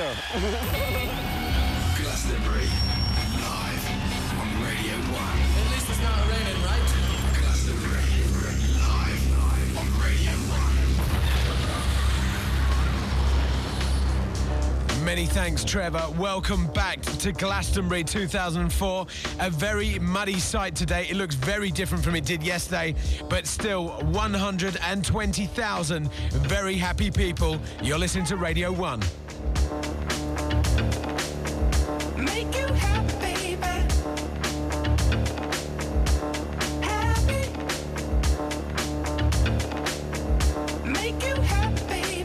sure. Glastonbury, live on Radio 1. At least it's not raining, right? Glastonbury, live on Radio 1. Many thanks, Trevor. Welcome back to Glastonbury 2004. A very muddy sight today. It looks very different from it did yesterday, but still 120,000 very happy people. You're listening to Radio 1. Make you happy, baby. Happy. Make you happy, baby.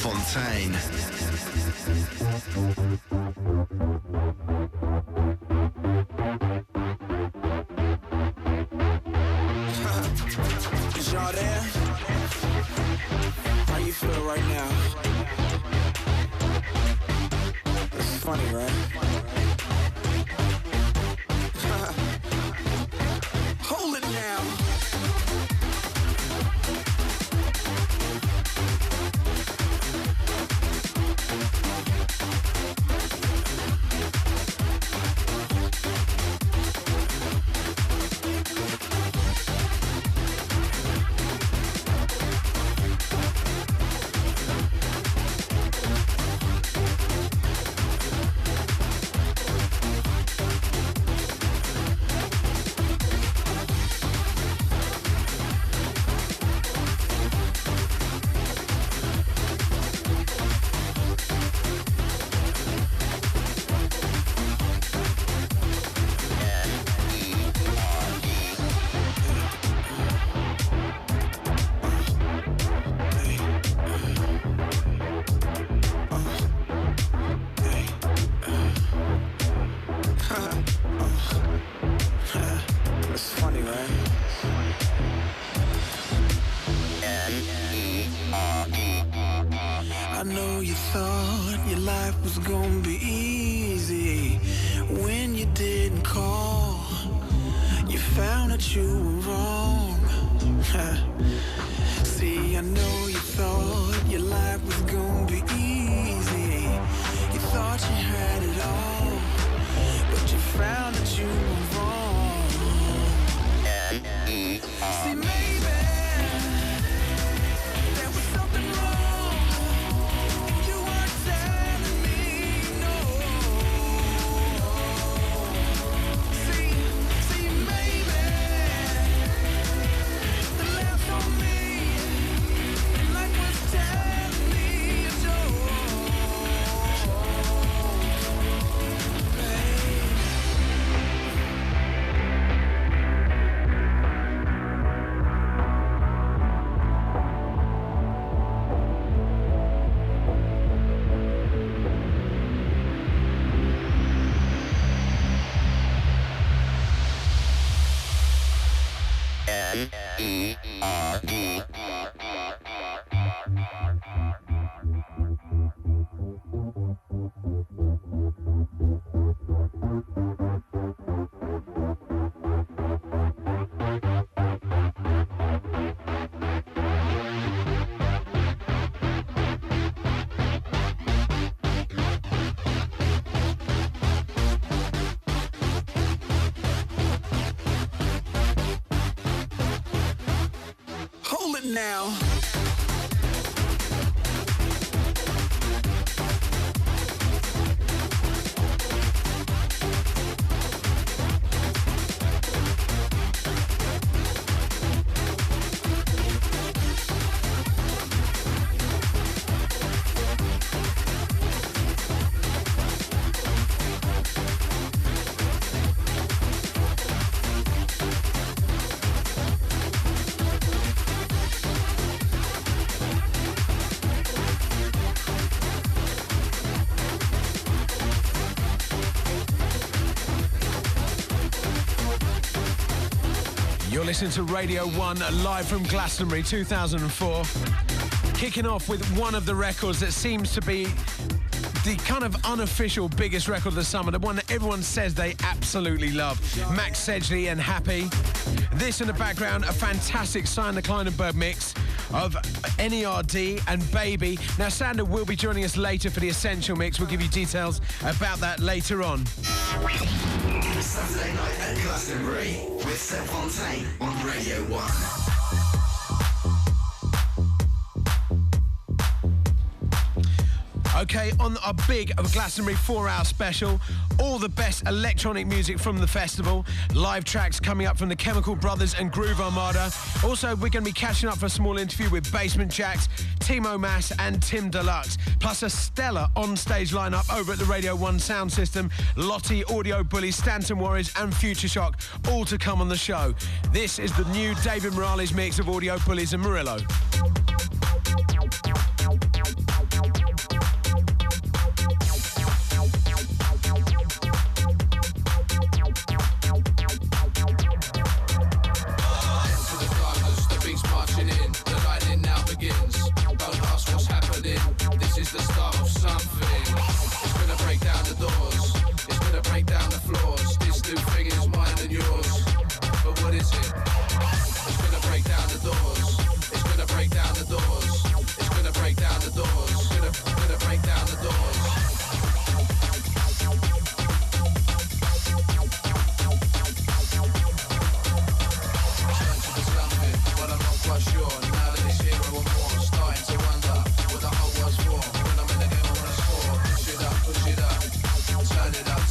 Fontaine. Is y'all there? How you feel right now? It's funny, right? Hold it now. I know you thought your life was gonna be easy when you didn't call. You found that you were wrong. See, I know you thought your life was gonna be easy. You thought you had it all, but you found that you were wrong. See, maybe there was something wrong. You weren't telling me no. See, maybe the laughs on me, like was telling me a joke. Hold it now. You're listening to Radio 1 live from Glastonbury 2004. Kicking off with one of the records that seems to be the kind of unofficial biggest record of the summer, the one that everyone says they absolutely love. Max Sedgley and Happy. This in the background, a fantastic Sign the Kleinenberg mix of NERD and Baby. Now, Sander will be joining us later for the Essential mix. We'll give you details about that later on. Saturday night at Glastonbury with Seb Fontaine on Radio 1. Okay, on our big Glastonbury 4-hour special, all the best electronic music from the festival, live tracks coming up from the Chemical Brothers and Groove Armada. Also, we're going to be catching up for a small interview with Basement Jaxx, Timo Maas and Tim Deluxe, plus a stellar on-stage lineup over at the Radio 1 sound system, Lottie, Audio Bullies, Stanton Warriors and Future Shock, all to come on the show. This is the new David Morales mix of Audio Bullies and Murillo.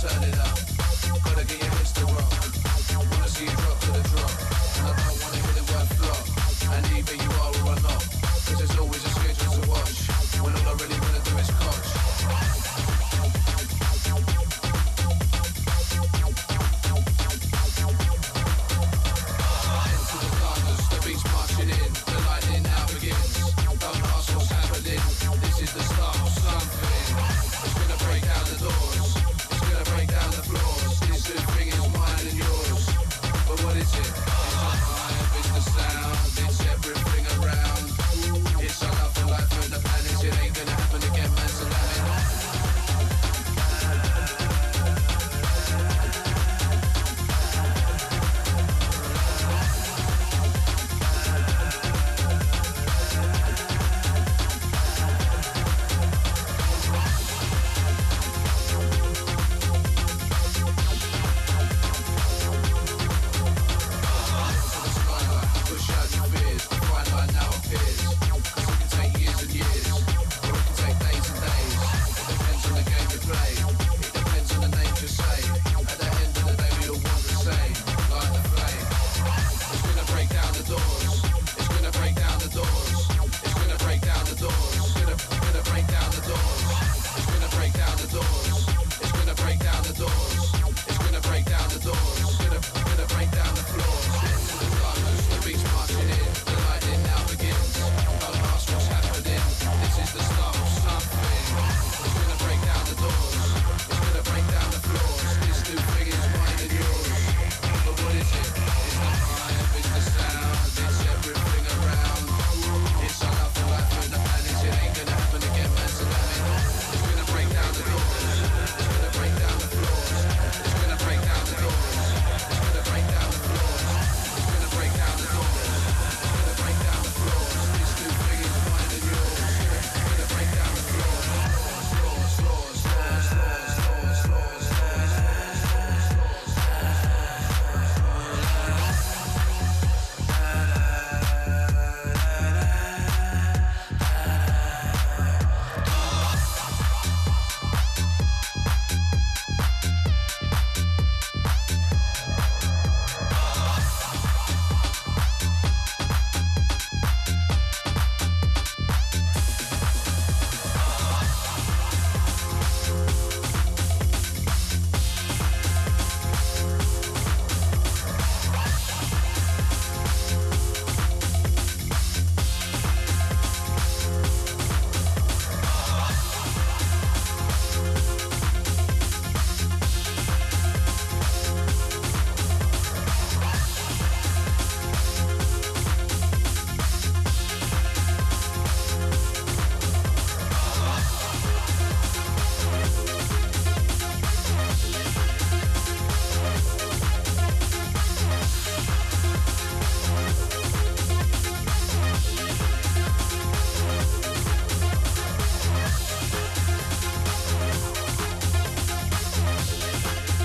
turn it up. Gotta get your hips to rock. Wanna see you drop to the drop. And I don't wanna hear the word flop. And either you are or are not. Cause there's always a schedule to watch. When all I really wanna do is coach. Into the darkness, the beat's marching in. The lightning now begins. Don't ask what's happening. This is the start of something. It's gonna break down the doors. It's gonna break down the floors. This new thing is mine and yours. But what is it? It's the vibe, it's the sound, it's everything around. It's our love for life and the planets. It ain't gonna happen again, man. So damn it.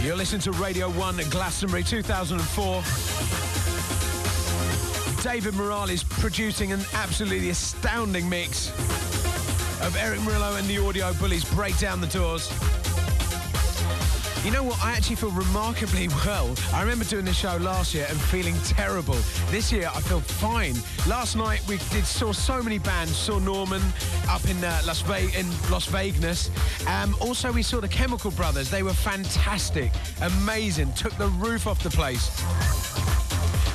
You're listening to Radio 1 at Glastonbury 2004. David Morale is producing an absolutely astounding mix of Eric Murillo and the Audio Bullies Break Down the Doors. You know what? I actually feel remarkably well. I remember doing this show last year and feeling terrible. This year, I feel fine. Last night, we saw so many bands. Saw Norman up in Las Vegas. Also, we saw the Chemical Brothers. They were fantastic, amazing. Took the roof off the place.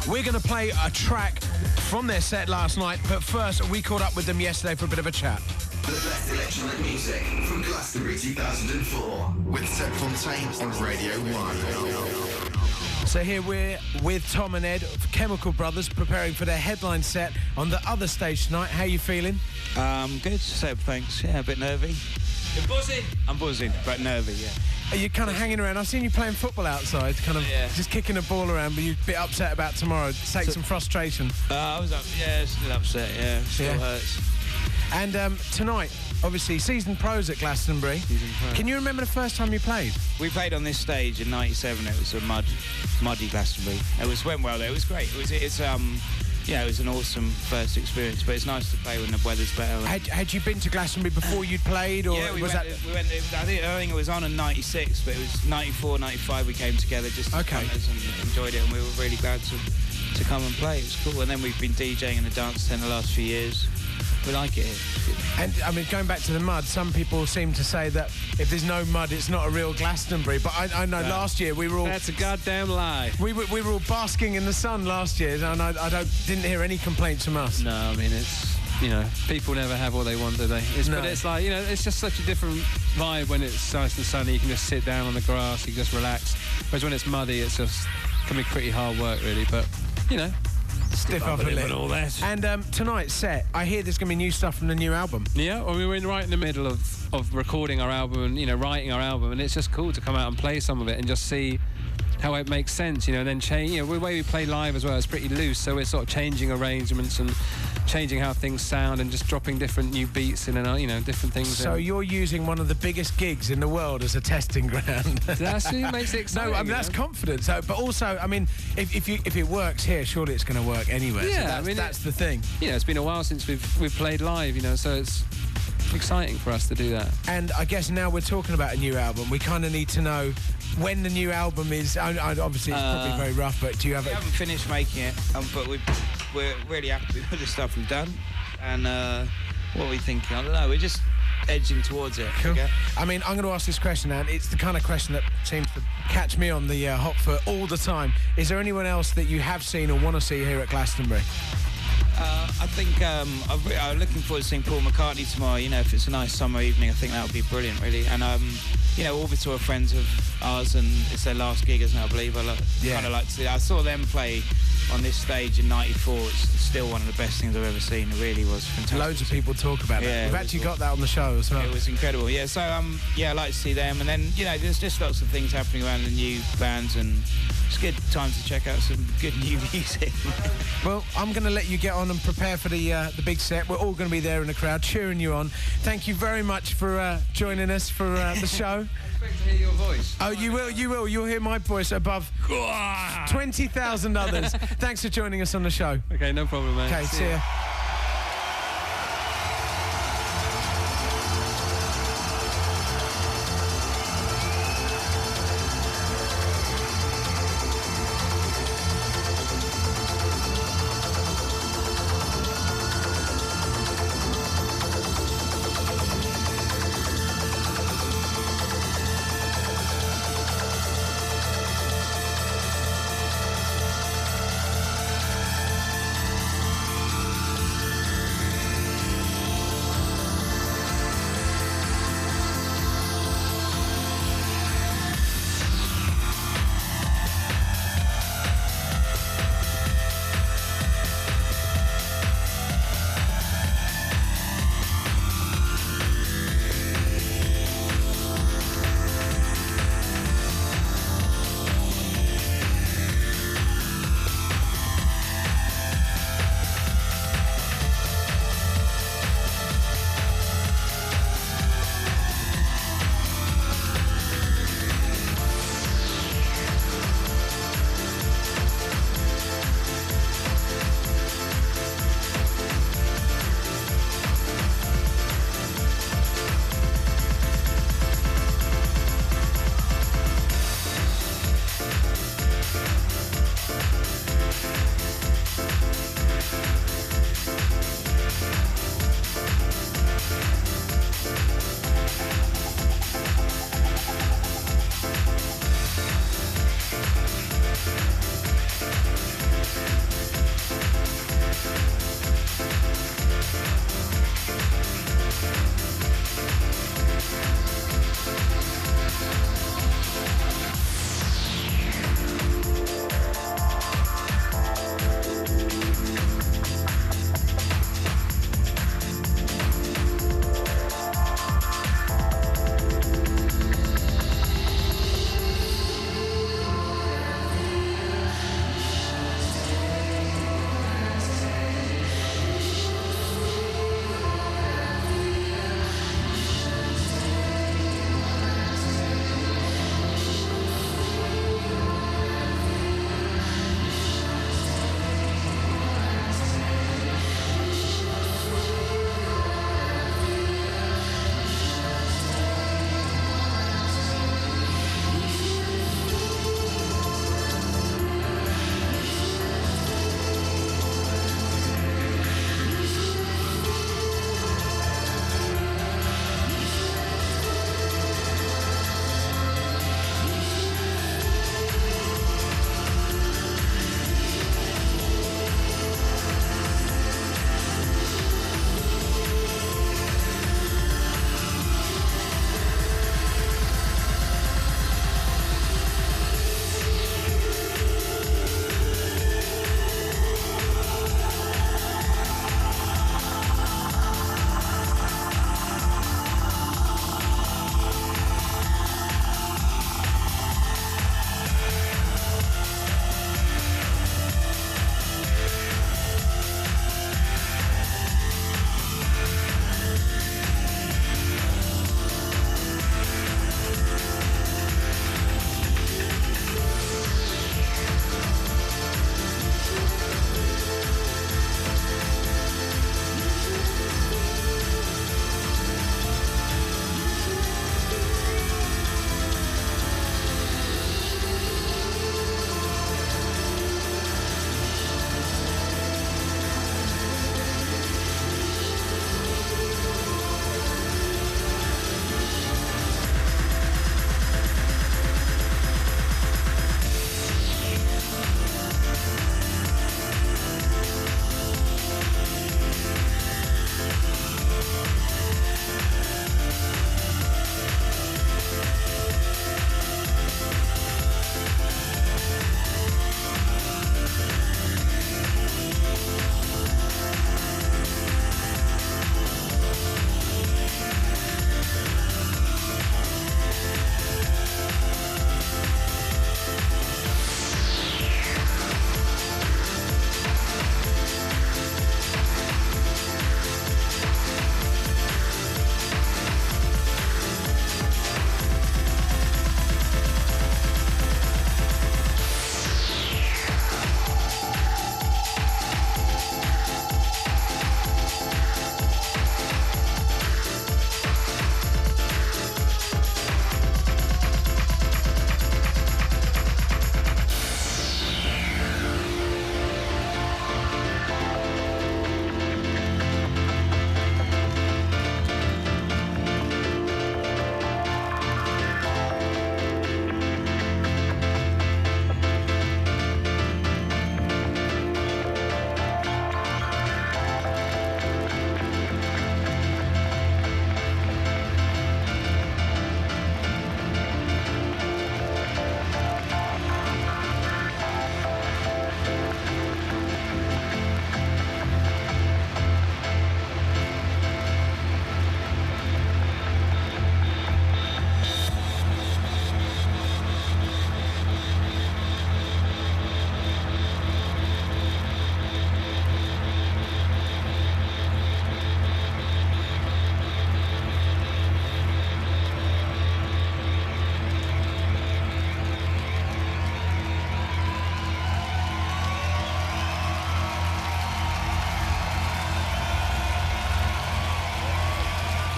We're going to play a track from their set last night, but first, we caught up with them yesterday for a bit of a chat. The best electronic music from Glastonbury 2004 with Seb Fontaine on Radio 1. So here we're with Tom and Ed of Chemical Brothers preparing for their headline set on the other stage tonight. How are you feeling? Good, Seb, thanks. Yeah, a bit nervy. You're buzzing? I'm buzzing, but nervy, yeah. Are you kind of hanging around? I've seen you playing football outside, kind of just kicking a ball around, but you're a bit upset about tomorrow. Take some frustration. I was still upset, yeah. Still hurts. And tonight, obviously, seasoned pros at Glastonbury. Can you remember the first time you played? We played on this stage in '97. It was a muddy Glastonbury. Went well there. It was great. It's it was an awesome first experience. But it's nice to play when the weather's better. Had you been to Glastonbury before you'd played, or Yeah, we was went. that? We went. I think it was on in '96, but it was '94, '95. We came together just as punters and enjoyed it, and we were really glad to come and play. It was cool. And then we've been DJing in the dance tent the last few years. We like it here. And I mean, going back to the mud, some people seem to say that if there's no mud, it's not a real Glastonbury. But I know last year we were all... That's a goddamn lie. We were all basking in the sun last year, and I didn't hear any complaints from us. No, I mean, it's, people never have what they want, do they? But it's like, it's just such a different vibe when it's nice and sunny. You can just sit down on the grass, you can just relax. Whereas when it's muddy, it's just can be pretty hard work, really. But, Stiff upper lip and all that. And tonight's set, I hear there's going to be new stuff from the new album. Yeah, well, we were right in the middle of recording our album and, writing our album, and it's just cool to come out and play some of it and just see how it makes sense, and then change. The way we play live as well is pretty loose, so we're sort of changing arrangements and changing how things sound and just dropping different new beats in and different things. So you're using one of the biggest gigs in the world as a testing ground. That's what makes it exciting. No, I mean that's confidence. So, but also, I mean, if it works here, surely it's going to work anywhere. Yeah, so that's the thing. It's been a while since we've played live, so it's exciting for us to do that. And I guess now we're talking about a new album, we kind of need to know when the new album is. Obviously, it's probably very rough, but do you have it? We haven't finished making it, but we're really happy with the stuff we've done. And what are we thinking? I don't know. We're just edging towards it. Cool. Okay? I mean, I'm going to ask this question, and it's the kind of question that seems to catch me on the hot foot all the time. Is there anyone else that you have seen or want to see here at Glastonbury? I think I'm looking forward to seeing Paul McCartney tomorrow. If it's a nice summer evening, I think that would be brilliant, really. And Orbital are friends of ours, and it's their last gig, isn't it? I believe. Kind of like to see. I saw them play on this stage in '94. It's still one of the best things I've ever seen. It really was fantastic. Loads of people talk about that. We've actually got that on the show as well. It was incredible. Yeah. So I like to see them, and then there's just lots of things happening around the new bands, and it's a good time to check out some good new music. Well, I'm going to let you get on and prepare for the big set. We're all going to be there in the crowd cheering you on. Thank you very much for joining us for the show. I expect to hear your voice. Oh, you will. You'll hear my voice above 20,000 others. Thanks for joining us on the show. Okay, no problem, mate. Okay, see ya.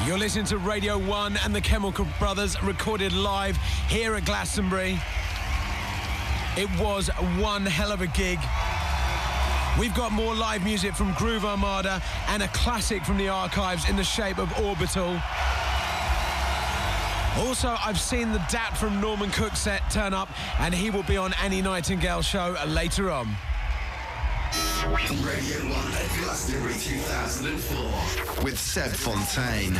You're listening to Radio 1 and the Chemical Brothers, recorded live here at Glastonbury. It was one hell of a gig. We've got more live music from Groove Armada and a classic from the archives in the shape of Orbital. Also, I've seen the DAT from Norman Cook set turn up, and he will be on Annie Nightingale's show later on. Radio 1 at Glastonbury 2004 with Seb Fontaine.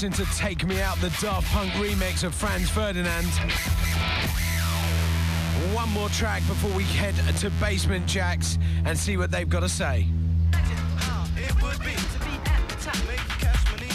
Listen to Take Me Out, the Daft Punk remix of Franz Ferdinand. One more track before we head to Basement Jacks and see what they've got to say. It would be to be at the top, make cash money.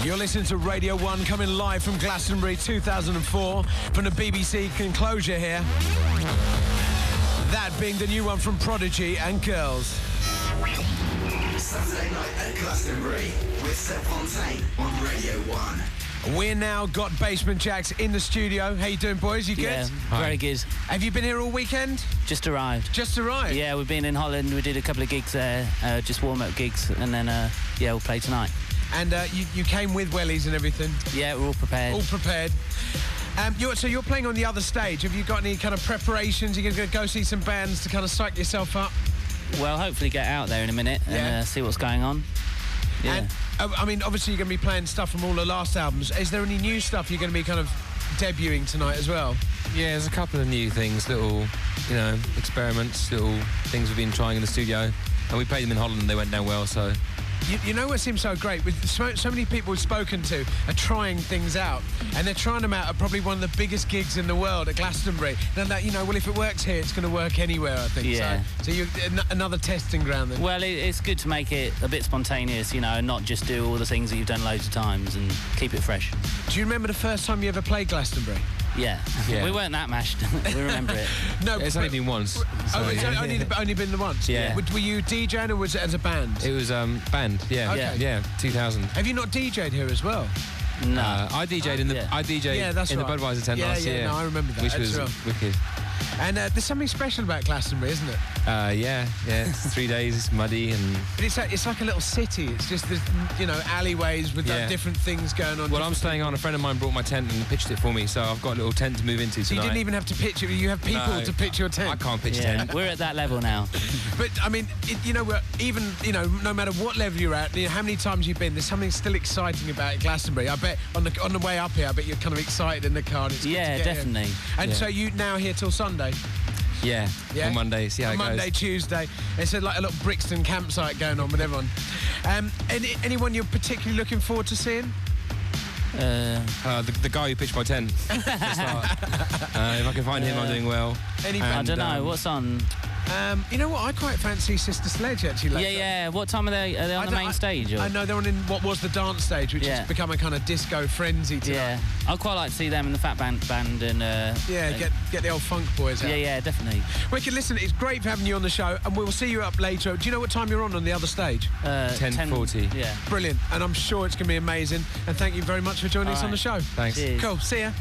You're listening to Radio 1 coming live from Glastonbury 2004 from the BBC Enclosure here. That being the new one from Prodigy and Girls. Saturday night at Glastonbury with Seb Fontaine on Radio 1. We're now got Basement Jacks in the studio. How you doing, boys? You good? Yeah, very good. Have you been here all weekend? Just arrived. Just arrived? Yeah, we've been in Holland. We did a couple of gigs there, just warm-up gigs, and then, yeah, we'll play tonight. And you came with wellies and everything? Yeah, we're all prepared. All prepared. So you're playing on the other stage. Have you got any kind of preparations? You're going to go see some bands to kind of psych yourself up? Well, hopefully get out there in a minute and see what's going on. Yeah. And, I mean, obviously you're going to be playing stuff from all the last albums. Is there any new stuff you're going to be kind of debuting tonight as well? Yeah, there's a couple of new things, little, experiments, little things we've been trying in the studio. And we played them in Holland and they went down well, so... You know what seems so great? With so many people we've spoken to are trying things out, and they're trying them out at probably one of the biggest gigs in the world at Glastonbury. And that, well, if it works here, it's going to work anywhere, I think. Yeah. So you're another testing ground then. Well, it's good to make it a bit spontaneous, and not just do all the things that you've done loads of times and keep it fresh. Do you remember the first time you ever played Glastonbury? Yeah. We weren't that mashed. We remember it. No, it's only been once. So it's only been the once? Yeah. Were you DJing or was it as a band? It was band, yeah. Okay. Yeah, 2000. Have you not DJ'd here as well? No. I DJ'd in the the Budweiser tent last year. Yeah, no, I remember that. Which was wicked. And there's something special about Glastonbury, isn't it? Yeah. It's 3 days, it's muddy and... But it's like a little city. It's just, alleyways with different things going on. Well, I'm staying on. A friend of mine brought my tent and pitched it for me, so I've got a little tent to move into tonight. So you didn't even have to pitch it. You have people to pitch your tent. I can't pitch a tent. We're at that level now. But, I mean, no matter what level you're at, how many times you've been, there's something still exciting about Glastonbury. I bet on the way up here, I bet you're kind of excited in the car. And it's good to get definitely. Here. And so you now here till Sunday? Yeah, on Monday, see how it goes. Monday, Tuesday. It's like a little Brixton campsite going on with everyone. Anyone you're particularly looking forward to seeing? The guy who pitched my tent. If I can find him, I'm doing well. I don't know, what's on? You know what? I quite fancy Sister Sledge actually. Later. Yeah. What time are they? Are they on the main stage? Or? I know they're on in what was the dance stage, which has become a kind of disco frenzy tonight. Yeah, I'd quite like to see them in the Fat Band and. Get the old funk boys out. Yeah, definitely. Wicked, listen, it's great for having you on the show, and we'll see you up later. Do you know what time you're on the other stage? 10:40. Yeah. Brilliant, and I'm sure it's going to be amazing. And thank you very much for joining us on the show. Thanks. Cheers. Cool. See ya.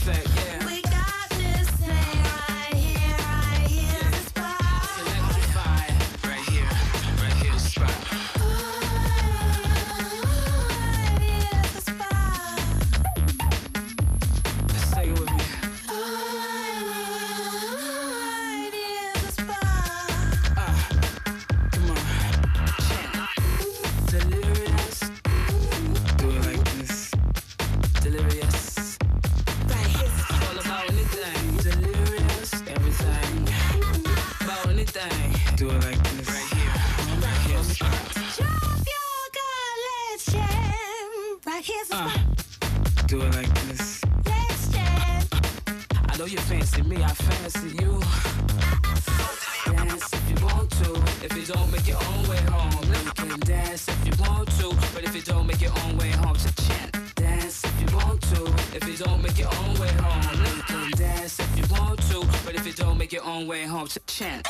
effect, yeah. We got this thing right here, the spot. Electrify, right here the spot. Here's the spot. Let's say it with me. Here's the spot. Come on. Delirious. Do it like this. Delirious. Right here's the All about anything. Delirious. Everything. About anything. Do it like this. Right here. Drop your gun, let's jam. Right here's the spot. Do it like this. Let's jam. I know you fancy me, I fancy you. Dance if you want to. If you don't make your own way home, then you can dance if you want to. But if you don't make your own way home, to chant. Dance if you want to. If you don't make your own way home, then you can dance if you want to. But if you don't make your own way home, to chant.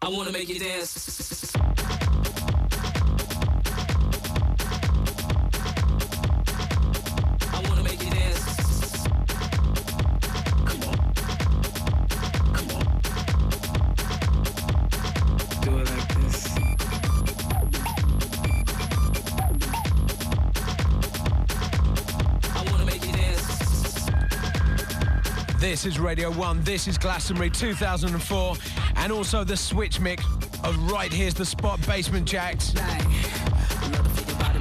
I wanna make you dance. I wanna make you dance. Come on. Come on. Do it like this. I wanna make you dance. This is Radio 1, this is Glastonbury 2004, and also the switch mix of Right Here's the Spot, Basement Jacks.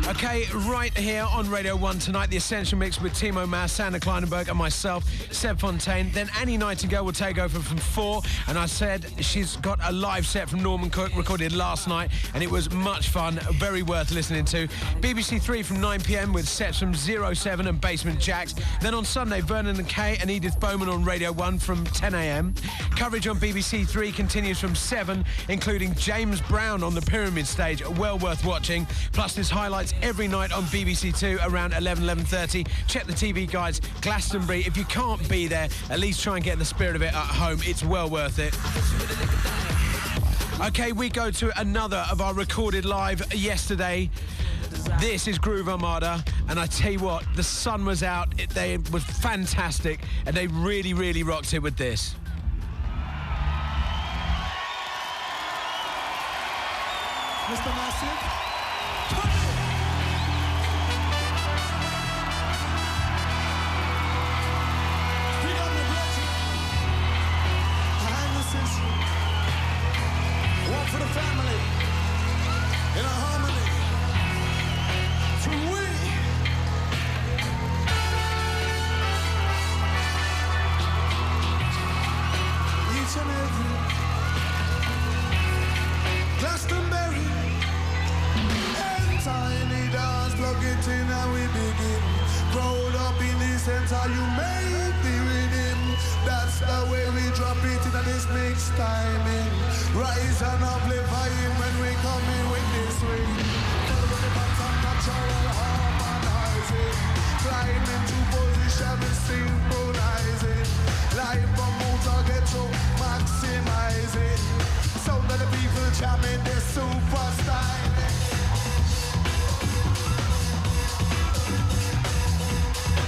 Okay, right here on Radio 1 tonight, the Essential Mix with Timo Maas, Sander Kleinenberg and myself, Seb Fontaine. Then Annie Nightingale will take over from 4, and I said she's got a live set from Norman Cook recorded last night, and it was much fun, very worth listening to. BBC 3 from 9 p.m. with sets from 07 and Basement Jacks. Then on Sunday, Vernon and Kay and Edith Bowman on Radio 1 from 10 a.m. Coverage on BBC 3 continues from 7, including James Brown on the Pyramid stage, well worth watching. Plus there's highlights every night on BBC 2 around 11:30. Check the TV guides, Glastonbury. If you can't be there, at least try and get the spirit of it at home. It's well worth it. Okay, we go to another of our recorded live yesterday. This is Groove Armada, and I tell you what, the sun was out, they were fantastic, and they really, really rocked it with this. Mr. Massive. One for the family, in a harmony, to we. Each and every Glastonbury, and tiny dance, plug it in and we begin. Crowd up in the center, you make the rhythm. That's the way we drop it in this mix timing. Rise and amplify it when we come in with this swing. Follow the pattern, natural harmonizing. Climb into position and synchronize it. Live from motor get to maximize it. Sound of the people jamming this super style.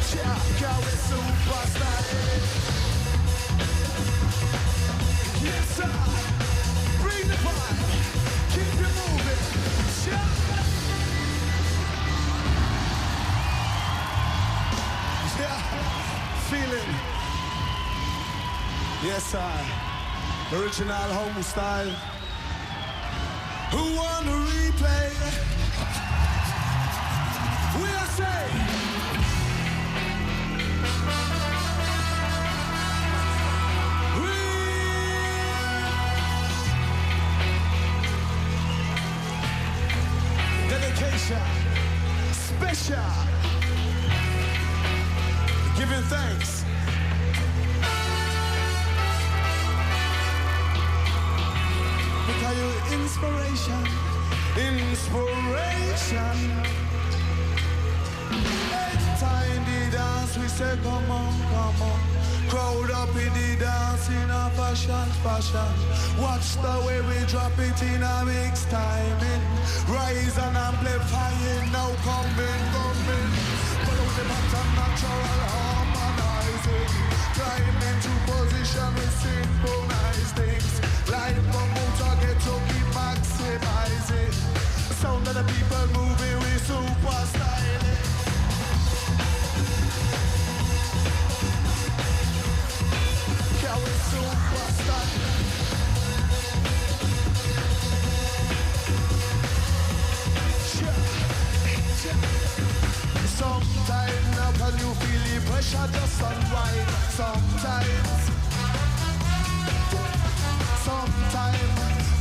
Check out this super style. Yes, sir. Bring the vibe. Keep you moving. Shout. Yeah. Feeling. Yes, sir. Original home style. Who wanna replay? We'll say. Dedication, special, giving thanks. inspiration, inspiration. Time the dance, we say come on, come on. Crowd up in the dance in a fashion, fashion. Watch the way we drop it in a mix timing. Rise and amplifying, now coming, coming. Follow the pattern, natural harmonizing. Climb into position, we synchronize things. Live promoter, get to keep maximizing. Sound of the people moving, we super styling. Yeah, we super styling. Sometimes now when you feel the pressure just unwind. Sometimes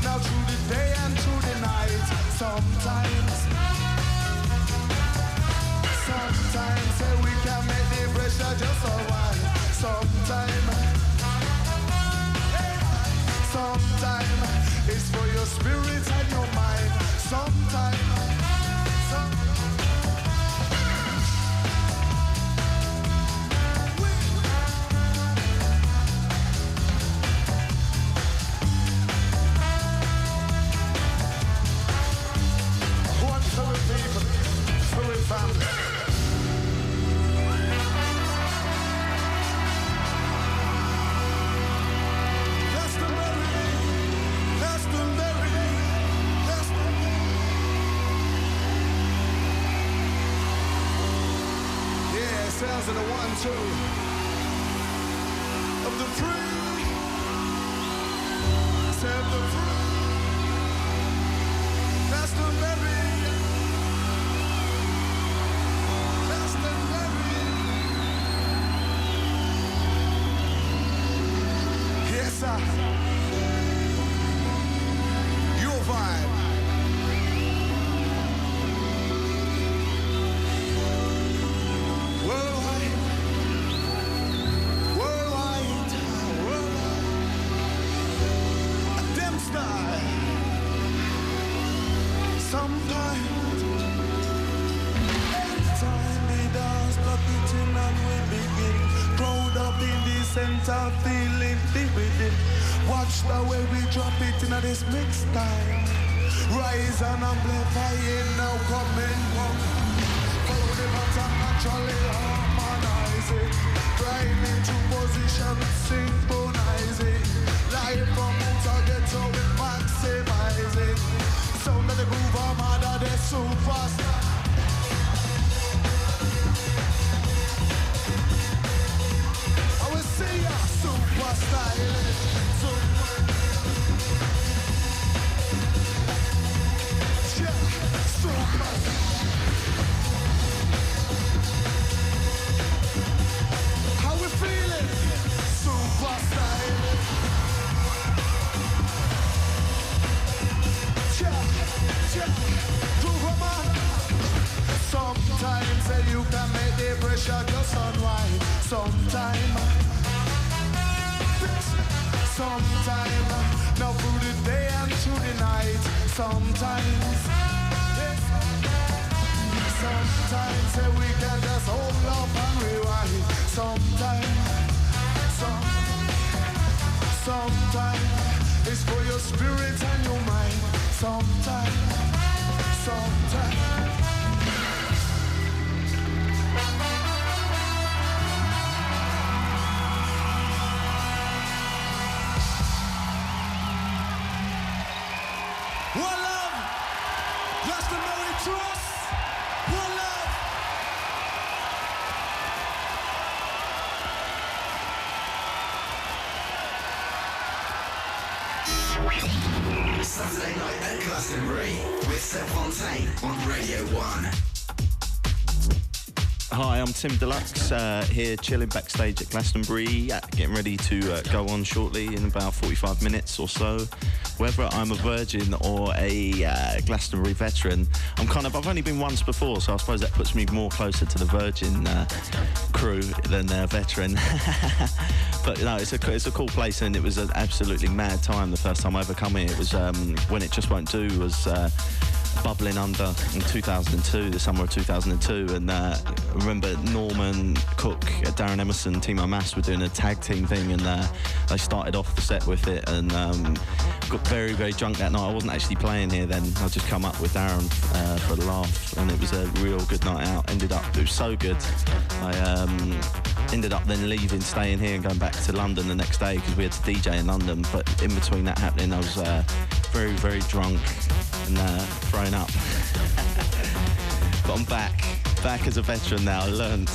now through the day and through the night. Sometimes say we can make the pressure just unwind. Sometimes it's for your spirit and your mind. Sometimes. Family. Glastonbury. Yeah, sounds of the 1, 2 of the 3. Sound the 3. Glastonbury. Yes, sir. Your vibe. Worldwide. A damn style. Sometimes. Anytime we dance, block it in and we begin. Crowd up in the center, feeling deep within. Watch the way we drop it in this mix time. Rise and amplifying, now coming, come. Follow the pattern, naturally harmonizing. Climb into position, synchronizing. Live from target, so we maximizing. Sound of the groove, armada, the superstar. See ya, super styling, super. How we feeling? Super styling. Sometimes you can make the pressure just unwind. Sometimes, now through the day and through the night. Sometimes we can just hold up and rewind. Sometimes it's for your spirit and your mind. Sometimes. One love, Glastonbury Trust. One love. Saturday night at Glastonbury with Seb Fontaine on Radio 1. Hi, I'm Tim Deluxe, here chilling backstage at Glastonbury, getting ready to go on shortly in about 45 minutes or so. Whether I'm a virgin or a Glastonbury veteran, I've only been once before, so I suppose that puts me more closer to the virgin crew than a veteran. But no, it's a cool place, and it was an absolutely mad time the first time I ever come here. It was when It Just Won't Do was bubbling under in 2002, the summer of 2002, and I remember Norman Cook, Darren Emerson, Timo Maas were doing a tag team thing, and they started off the set with it, and got very, very drunk that night. I wasn't actually playing here then. I just come up with Darren for a laugh, and it was a real good night out. It was so good. I ended up then leaving, staying here and going back to London the next day because we had to DJ in London, but in between that happening I was very, very drunk and throwing up. But I'm back as a veteran now. I learned.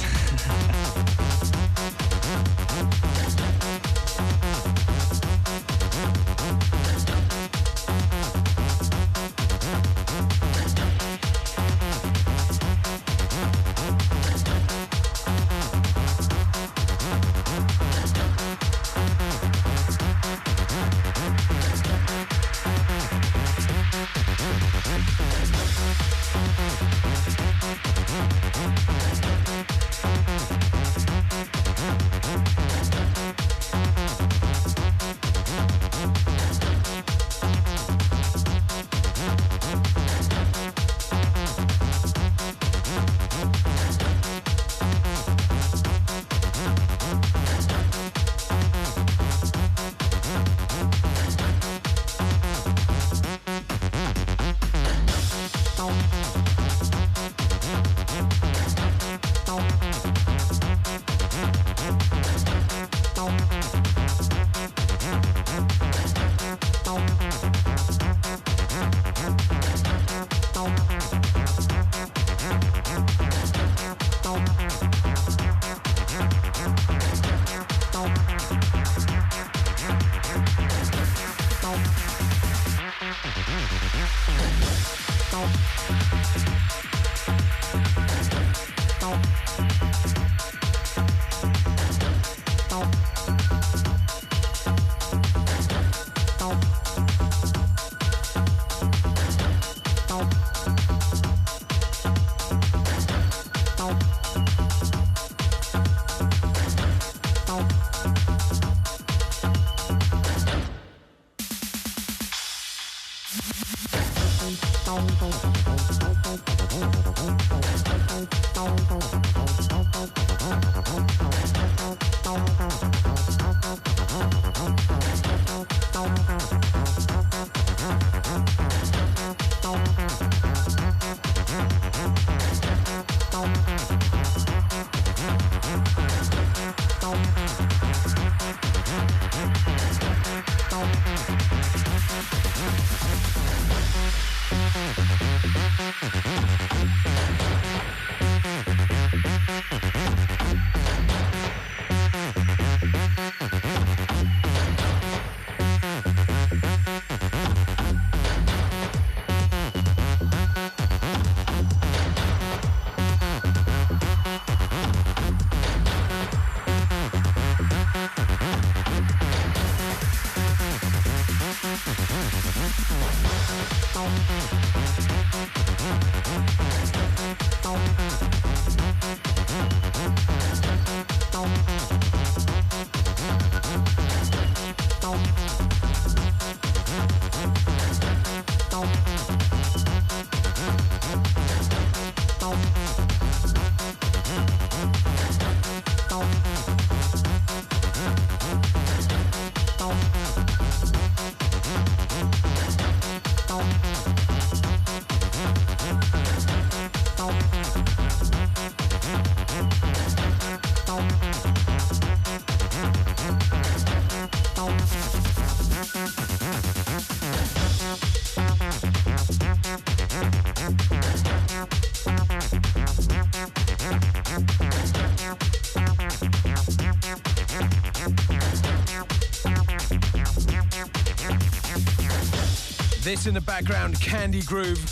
This in the background, Candy Groove.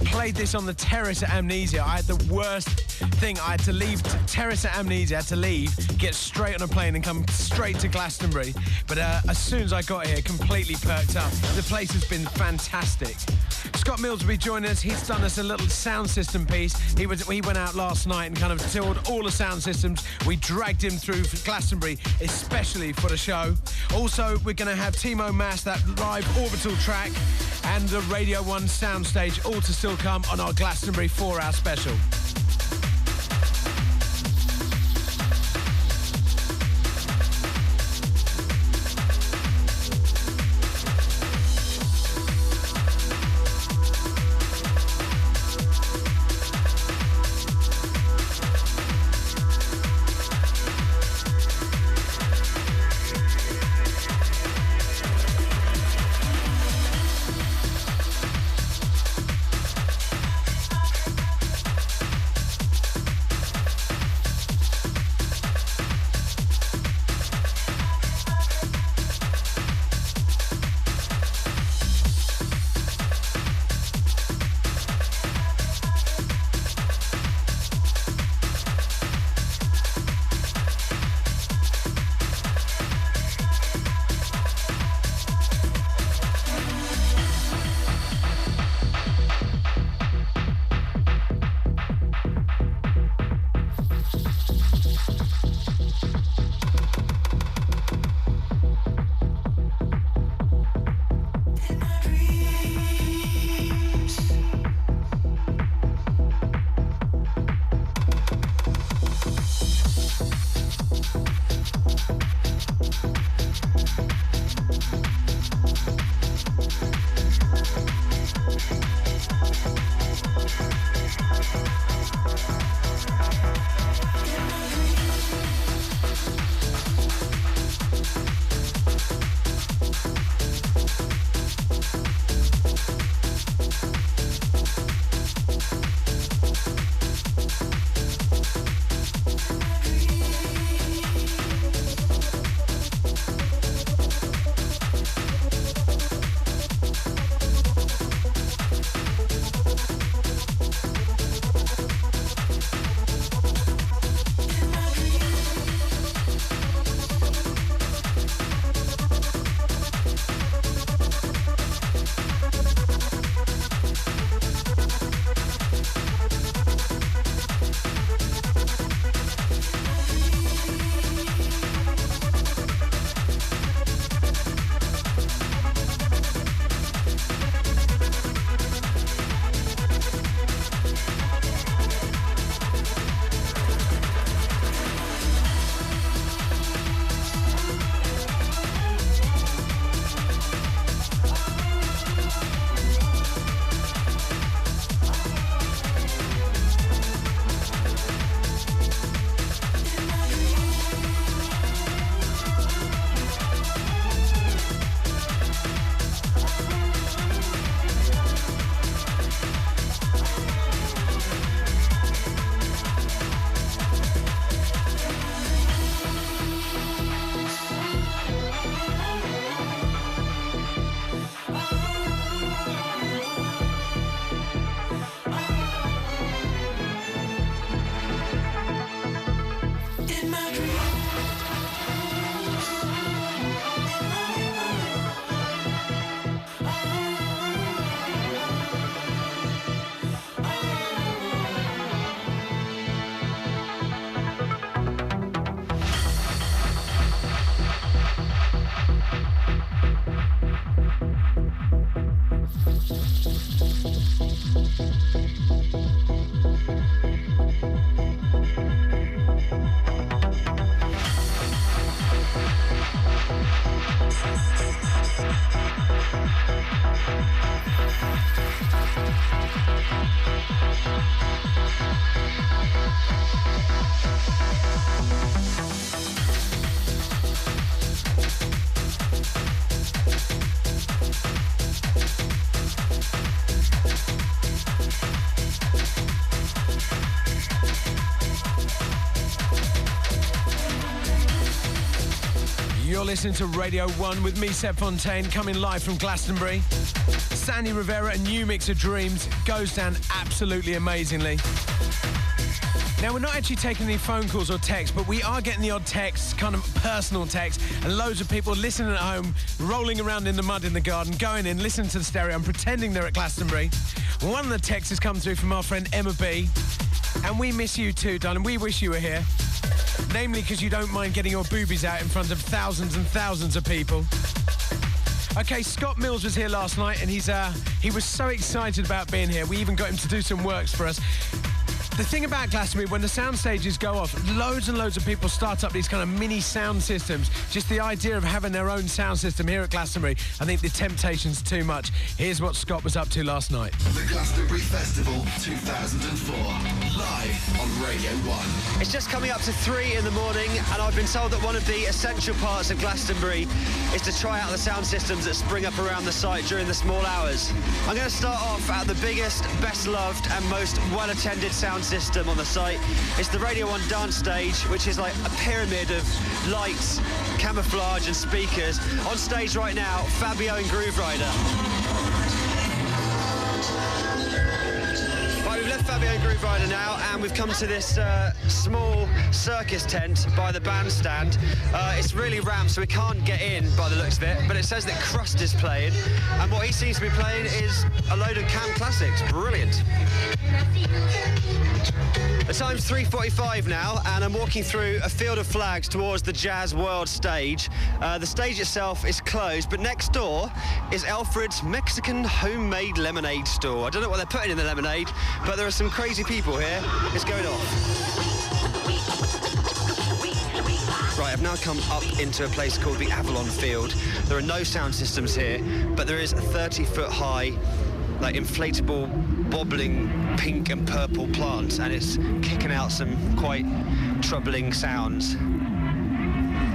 Played this on the terrace at Amnesia. I had the worst thing. I had to leave Terrace at Amnesia, had to leave, get straight on a plane and come straight to Glastonbury. But as soon as I got here, completely perked up. The place has been fantastic. Scott Mills will be joining us. He's done us a little sound system piece. He went out last night and kind of toured all the sound systems. We dragged him through Glastonbury, especially for the show. Also, we're going to have Timo Maas, that live orbital track, and the Radio 1 soundstage, all to still come on our Glastonbury 4-hour special. You're listening to Radio 1 with me, Seb Fontaine, coming live from Glastonbury. Sandy Rivera, a new mix of Dreams, goes down absolutely amazingly. Now, we're not actually taking any phone calls or texts, but we are getting the odd text, kind of personal text, and loads of people listening at home, rolling around in the mud in the garden, going in, listening to the stereo and pretending they're at Glastonbury. One of the texts has come through from our friend Emma B. And we miss you too, darling. We wish you were here. Namely because you don't mind getting your boobies out in front of thousands and thousands of people. Okay, Scott Mills was here last night and he was so excited about being here. We even got him to do some works for us. The thing about Glastonbury, when the sound stages go off, loads and loads of people start up these kind of mini sound systems. Just the idea of having their own sound system here at Glastonbury, I think the temptation's too much. Here's what Scott was up to last night. The Glastonbury Festival 2004, live on Radio 1. It's just coming up to 3 in the morning, and I've been told that one of the essential parts of Glastonbury is to try out the sound systems that spring up around the site during the small hours. I'm going to start off at the biggest, best loved and most well-attended sound system on the site. It's the Radio 1 dance stage, which is like a pyramid of lights, camouflage and speakers. On stage right now, Fabio and Groove Rider. Right, we've left Fabio and Groove Rider now, and we've come to this small circus tent by the bandstand. It's really ramped, so we can't get in by the looks of it, but it says that Crust is playing, and what he seems to be playing is a load of Cam classics. Brilliant. The time's 3:45 now, and I'm walking through a field of flags towards the Jazz World stage. The stage itself is closed, but next door is Alfred's Mexican homemade lemonade store. I don't know what they're putting in the lemonade, but there are some crazy people here. It's going off. Right, I've now come up into a place called the Avalon Field. There are no sound systems here, but there is a 30-foot high, like inflatable, bobbling pink and purple plants, and it's kicking out some quite troubling sounds.